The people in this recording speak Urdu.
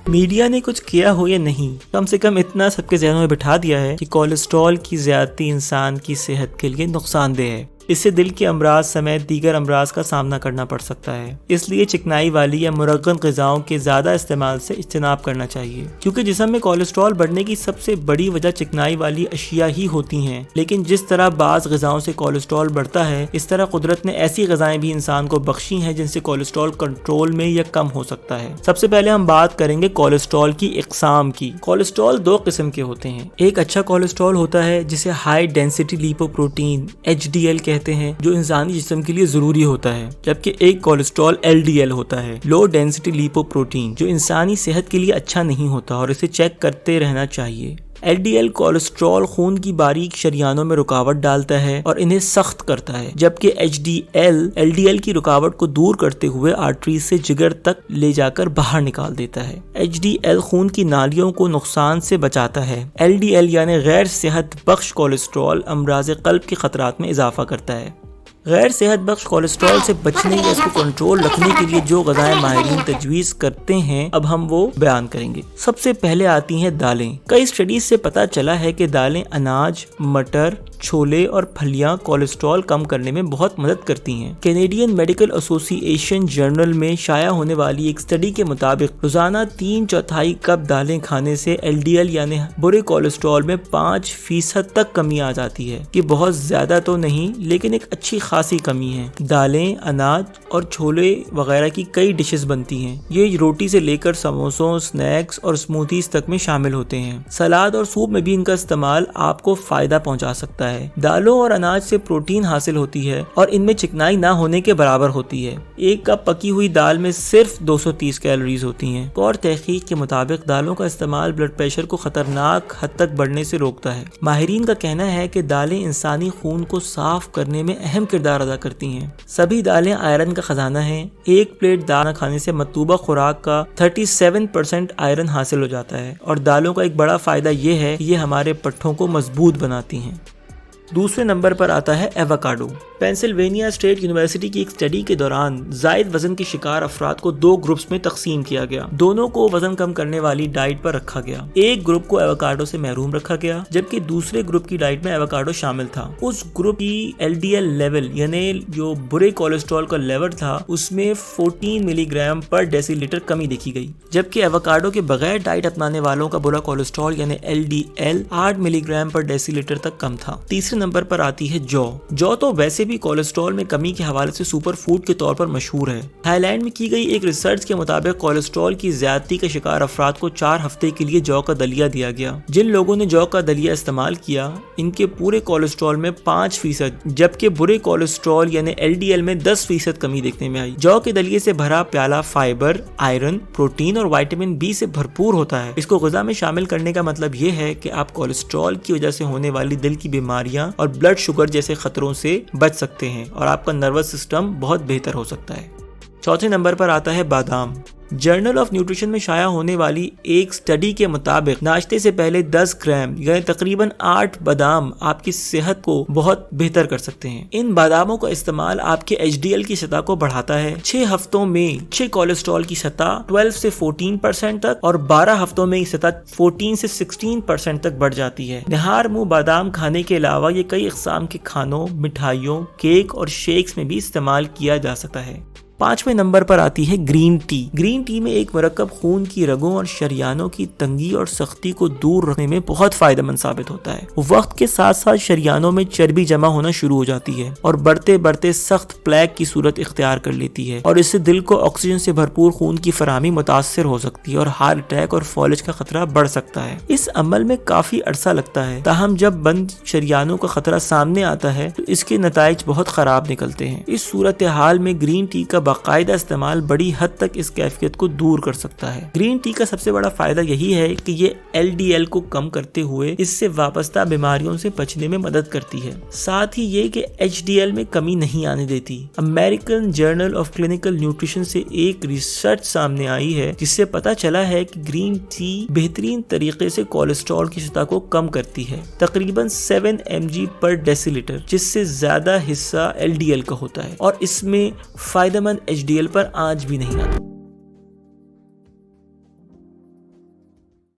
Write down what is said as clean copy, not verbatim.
میڈیا نے کچھ کیا ہو یا نہیں، کم سے کم اتنا سب کے ذہنوں میں بٹھا دیا ہے کہ کولیسٹرول کی زیادتی انسان کی صحت کے لیے نقصان دہ ہے۔ اس سے دل کے امراض سمیت دیگر امراض کا سامنا کرنا پڑ سکتا ہے۔ اس لیے چکنائی والی یا مرغن غذاؤں کے زیادہ استعمال سے اجتناب کرنا چاہیے، کیونکہ جسم میں کولیسٹرول بڑھنے کی سب سے بڑی وجہ چکنائی والی اشیاء ہی ہوتی ہیں۔ لیکن جس طرح بعض غذاؤں سے کولیسٹرول بڑھتا ہے، اس طرح قدرت نے ایسی غذائیں بھی انسان کو بخشی ہیں جن سے کولیسٹرول کنٹرول میں یا کم ہو سکتا ہے۔ سب سے پہلے ہم بات کریں گے کولیسٹرول کی اقسام کی۔ کولیسٹرول دو قسم کے ہوتے ہیں۔ ایک اچھا کولیسٹرول ہوتا ہے جسے ہائی ڈینسٹی لیپوپروٹین HDL کہتے ہیں، جو انسانی جسم کے لیے ضروری ہوتا ہے، جبکہ ایک کولیسٹرول LDL ہوتا ہے، لو ڈینسٹی لیپوپروٹین، جو انسانی صحت کے لیے اچھا نہیں ہوتا اور اسے چیک کرتے رہنا چاہیے۔ LDL کولیسٹرول خون کی باریک شریانوں میں رکاوٹ ڈالتا ہے اور انہیں سخت کرتا ہے، جبکہ HDL LDL کی رکاوٹ کو دور کرتے ہوئے آرٹریز سے جگر تک لے جا کر باہر نکال دیتا ہے۔ HDL خون کی نالیوں کو نقصان سے بچاتا ہے۔ LDL یعنی غیر صحت بخش کولیسٹرول امراض قلب کے خطرات میں اضافہ کرتا ہے۔ غیر صحت بخش کولیسٹرول سے بچنے یا اس کو کنٹرول رکھنے کے لیے جو غذائیں ماہرین تجویز کرتے ہیں، اب ہم وہ بیان کریں گے۔ سب سے پہلے آتی ہیں دالیں۔ کئی اسٹڈیز سے پتہ چلا ہے کہ دالیں اناج، مٹر، چھولے اور پھلیاں کولیسٹرول کم کرنے میں بہت مدد کرتی ہیں۔ کینیڈین میڈیکل ایسوسی ایشن جرنل میں شائع ہونے والی ایک اسٹڈی کے مطابق روزانہ 3/4 کپ دالیں کھانے سے LDL یعنی برے کولیسٹرول میں 5% تک کمی آ جاتی ہے۔ یہ بہت زیادہ تو نہیں، لیکن ایک اچھی خاصی کمی ہے۔ دالیں، اناج اور چھولے وغیرہ کی کئی ڈشز بنتی ہیں۔ یہ روٹی سے لے کر سموسوں، سنیکس اور سموتھیز تک میں شامل ہوتے ہیں۔ سلاد اور سوپ میں بھی ان کا استعمال آپ کو فائدہ پہنچا سکتا ہے۔ دالوں اور اناج سے پروٹین حاصل ہوتی ہے اور ان میں چکنائی نہ ہونے کے برابر ہوتی ہے۔ ایک کپ پکی ہوئی دال میں صرف 230 کیلوریز ہوتی ہیں۔ اور تحقیق کے مطابق دالوں کا استعمال بلڈ پریشر کو خطرناک حد تک بڑھنے سے روکتا ہے۔ ماہرین کا کہنا ہے کہ دالیں انسانی خون کو صاف کرنے میں اہم کردار ادا کرتی ہیں۔ سبھی دالیں آئرن کا خزانہ ہیں۔ ایک پلیٹ دال کھانے سے مطلوبہ خوراک کا 37% آئرن حاصل ہو جاتا ہے، اور دالوں کا ایک بڑا فائدہ یہ ہے کہ یہ ہمارے پٹھوں کو مضبوط بناتی ہیں۔ دوسرے نمبر پر آتا ہے ایووکاڈو۔ پینسلوینیا اسٹیٹ یونیورسٹی کی ایک اسٹڈی کے دوران زائد وزن کے شکار افراد کو 2 گروپس میں تقسیم کیا گیا۔ دونوں کو وزن کم کرنے والی ڈائٹ پر رکھا گیا۔ ایک گروپ کو ایووکاڈو سے محروم رکھا گیا، جبکہ دوسرے گروپ کی ڈائٹ میں ایووکاڈو شامل تھا۔ اس گروپ کی LDL لیول یعنی جو برے کولیسٹرول کا لیول تھا، اس میں 14 ملی گرام پر ڈیسی لیٹر کمی دیکھی گئی، جبکہ ایووکاڈو کے بغیر ڈائٹ اپنانے والوں کا برا کولیسٹرول یعنی LDL 8 ملی گرام پر ڈیسی لیٹر تک کم تھا۔ تیسرے نمبر پر آتی ہے جو تو ویسے بھی کولیسٹرول میں کمی کے حوالے سے سپر فوڈ کے طور پر مشہور ہے۔ تھائی لینڈ میں کی گئی ایک ریسرچ کے مطابق کولیسٹرول کی زیادتی کے شکار افراد کو 4 ہفتے کے لیے جو کا دلیا دیا گیا۔ جن لوگوں نے جو کا دلیا استعمال کیا، ان کے پورے کولیسٹرول میں 5%، جبکہ برے کولیسٹرول یعنی LDL میں 10% کمی دیکھنے میں آئی۔ جو کے دلیے سے بھرا پیالہ فائبر، آئرن، پروٹین اور وائٹامن B سے بھرپور ہوتا ہے۔ اس کو غذا میں شامل کرنے کا مطلب یہ ہے کہ آپ کولیسٹرول کی وجہ سے ہونے والی دل کی بیماریاں اور بلڈ شوگر جیسے خطروں سے بچ سکتے ہیں، اور آپ کا نروس سسٹم بہت بہتر ہو سکتا ہے۔ چوتھے نمبر پر آتا ہے بادام۔ جرنل آف نیوٹریشن میں شائع ہونے والی ایک سٹڈی کے مطابق ناشتے سے پہلے 10 گرام یعنی تقریباً 8 بادام آپ کی صحت کو بہت بہتر کر سکتے ہیں۔ ان باداموں کا استعمال آپ کے HDL کی سطح کو بڑھاتا ہے۔ 6 ہفتوں میں اچھے کولیسٹرول کی سطح 12 سے 14% تک اور 12 ہفتوں میں یہ سطح 14 سے 16% تک بڑھ جاتی ہے۔ نہار منہ بادام کھانے کے علاوہ یہ کئی اقسام کے کھانوں، مٹھائیوں، کیک اور شیکس میں بھی استعمال کیا جا سکتا ہے۔ 5ویں نمبر پر آتی ہے گرین ٹی۔ گرین ٹی میں ایک مرکب خون کی رگوں اور شریانوں کی تنگی اور سختی کو دور رکھنے میں بہت فائدہ مند ثابت ہوتا ہے۔ وقت کے ساتھ ساتھ شریانوں میں چربی جمع ہونا شروع ہو جاتی ہے اور بڑھتے بڑھتے سخت پلیک کی صورت اختیار کر لیتی ہے، اور اس سے دل کو آکسیجن سے بھرپور خون کی فراہمی متاثر ہو سکتی ہے اور ہارٹ اٹیک اور فالج کا خطرہ بڑھ سکتا ہے۔ اس عمل میں کافی عرصہ لگتا ہے، تاہم جب بند شریانوں کا خطرہ سامنے آتا ہے تو اس کے نتائج بہت خراب نکلتے ہیں۔ اس صورتحال میں گرین ٹی کا باقاعدہ استعمال بڑی حد تک اس کیفیت کو دور کر سکتا ہے۔ گرین ٹی کا سب سے بڑا فائدہ یہی ہے کہ یہ LDL کو کم کرتے ہوئے اس سے وابستہ بیماریوں سے بچنے میں مدد کرتی ہے، ساتھ ہی یہ کہ HDL میں کمی نہیں آنے دیتی۔ American journal of clinical nutrition سے ایک ریسرچ سامنے آئی ہے جس سے پتہ چلا ہے کہ گرین ٹی بہترین طریقے سے کولیسٹرول کی سطح کو کم کرتی ہے، تقریباً 7 mg پر ڈیسی لیٹر، جس سے زیادہ حصہ LDL کا ہوتا ہے، اور اس میں فائدہ مند HDL پر آج بھی نہیں آتا۔